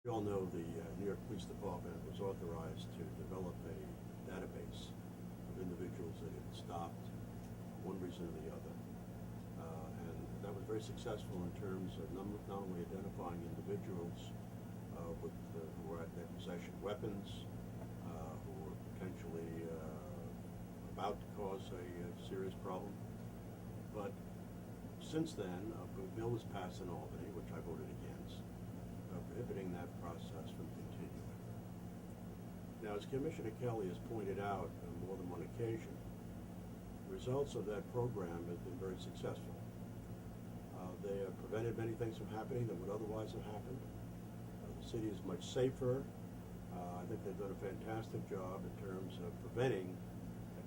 We all know the New York Police Department was authorized to develop a database of individuals that had stopped for one reason or the other. And that was very successful in terms of not only identifying individuals who were at their possession weapons, who were potentially about to cause a serious problem, but since then, a bill was passed in Albany, which I voted against, prohibiting that process from continuing. Now, as Commissioner Kelly has pointed out on more than one occasion, the results of that program have been very successful. They have prevented many things from happening that would otherwise have happened. The city is much safer. I think they've done a fantastic job in terms of preventing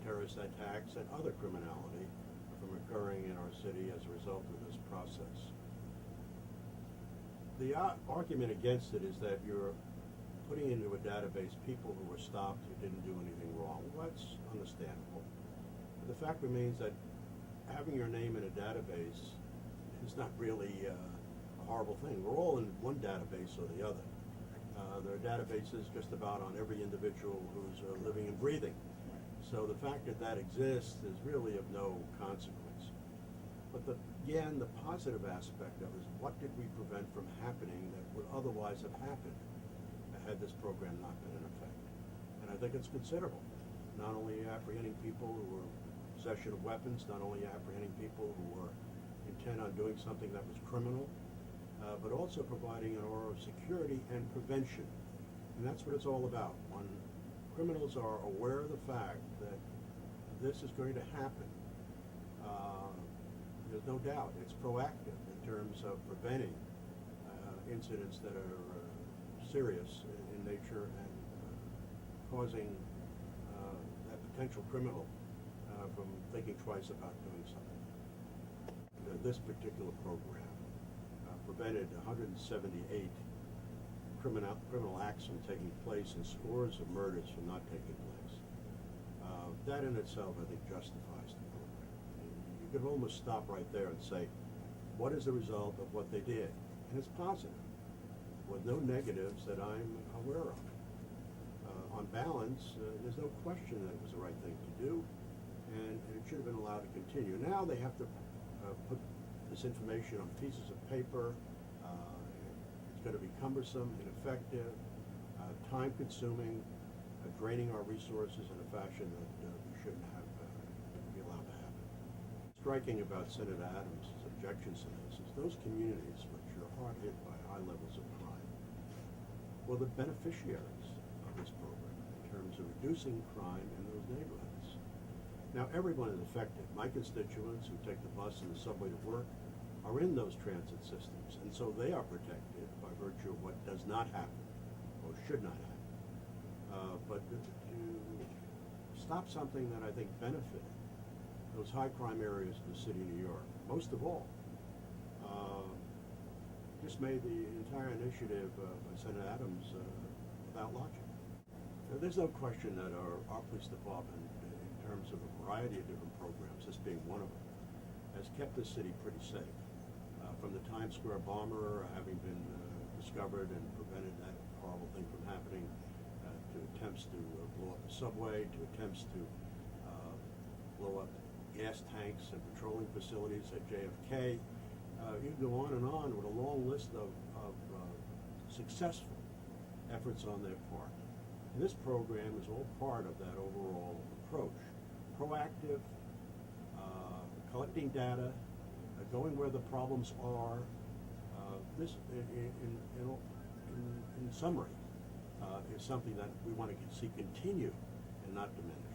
terrorist attacks and other criminality from occurring in our city as a result of this process. The argument against it is that you're putting into a database people who were stopped who didn't do anything wrong. Well, that's understandable. But the fact remains that having your name in a database is not really a horrible thing. We're all in one database or the other. There are databases just about on every individual who's living and breathing. So the fact that that exists is really of no consequence. But again, the positive aspect of it is what did we prevent from happening that would otherwise have happened had this program not been in effect? And I think it's considerable. Not only apprehending people who were in possession of weapons, not only apprehending people who were intent on doing something that was criminal, but also providing an aura of security and prevention. And that's what it's all about. When criminals are aware of the fact that this is going to happen, there's no doubt it's proactive in terms of preventing incidents that are serious in nature and causing that potential criminal from thinking twice about doing something. This particular program prevented 178 criminal acts from taking place and scores of murders from not taking place. That in itself, I think, justifies the program. You could almost stop right there and say, what is the result of what they did? And it's positive, with no negatives that I'm aware of. On balance, there's no question that it was the right thing to do, and it should have been allowed to continue. Now they have to put this information on pieces of paper. It's going to be cumbersome, ineffective, time-consuming, draining our resources in a fashion that we shouldn't have be allowed to happen. Striking about Senator Adams' objections to this is those communities which are hard hit by high levels of crime were the beneficiaries of this program in terms of reducing crime in those neighborhoods. Now, everyone is affected. My constituents who take the bus and the subway to work are in those transit systems, and so they are protected by virtue of what does not happen or should not happen. But to stop something that I think benefited those high crime areas of the city of New York, most of all, just made the entire initiative by Senator Adams without logic. Now, there's no question that our police department, in terms of a variety of different programs, this being one of them, has kept the city pretty safe. From the Times Square bomber having been discovered and prevented that horrible thing from happening, to attempts to blow up the subway, to attempts to blow up gas tanks and patrolling facilities at JFK. You can go on with a long list of successful efforts on their part. And this program is all part of that overall approach. Proactive, collecting data, going where the problems are. This, in summary, is something that we want to see continue and not diminish.